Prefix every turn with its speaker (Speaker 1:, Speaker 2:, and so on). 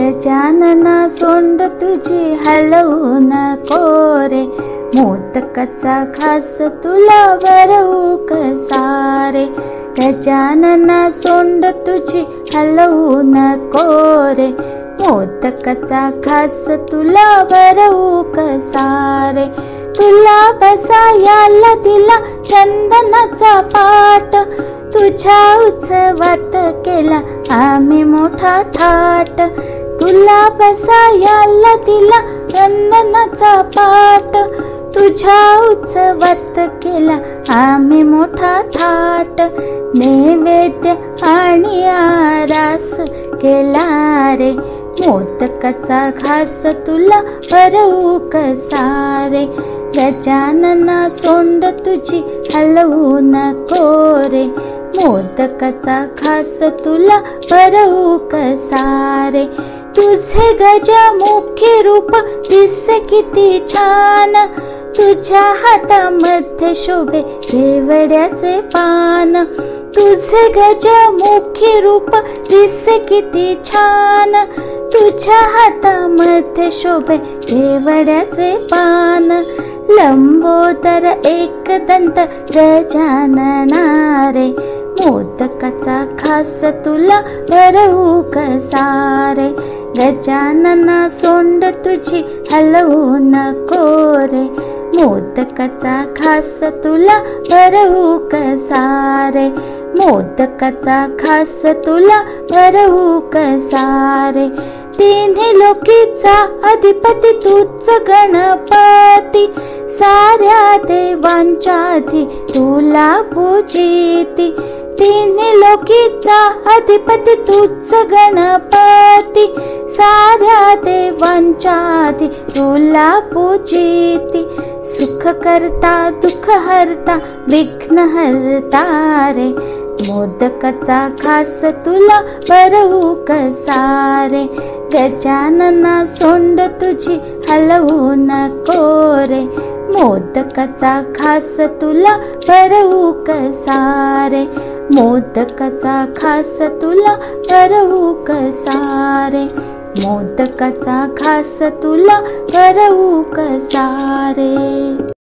Speaker 1: गजानना सोंड तुझी हलवू नको रे, मोदकाचा घास तुला भरवू कसा रे. गजानना सोंड तुझी हलवू नको रे, मोदकाचा घास तुला भरवू कसा रे. तुला बसायला दिला चंदनाचा पाट, तुझ्या उत्सवात केला आम्ही मोठा थाट. तुला बसायला दिला चंदनाचा पाट, तुझ्या उत्सवात केला आम्ही मोठा थाट. नैवेद्य आणि आरास केला रे, मोदकाचा घास तुला भरवू कसा रे. गजानना सोंड तुझी हलवू नको रे, मोदकाचा घास तुला भरवू कसा रे. तुझे गजमुखी रूप दिसे किती छान, तुझ्या हातामध्ये शोभे केवड्याचे पान. तुझे गजमुखी रूप दिसे किती छान, तुझ्या हातामध्ये शोभे केवड्याचे पान. लंबोदर एकदंत गजानना रे, मोदकाचा घास तुला भरवू कसा रे. गजानना सोंड तुझी हलवू नको रे, मोदकाचा घास तुला भरवू कसा रे. मोदकाचा घास तुला भरवू कसा रे. तिन्ही लोकीचा अधिपती तूच गणपती, साऱ्या देवांच्या आधी तुला पूजिती. तिन्ही लोकीचा अधिपती तूच गणपती, साऱ्या देवांच्या आधी तुला पूजिती. सुख करता दुःख हरता विघ्न हरता रे, मोदकाचा घास तुला भरवू कसा रे. गजानना सोंड तुझी हलवू नको रे, मोदकाचा घास तुला भरवू कसा रे. मोदकाचा घास तुला भरवू कसा रे, मोदकाचा घास तुला भरवू कसा रे.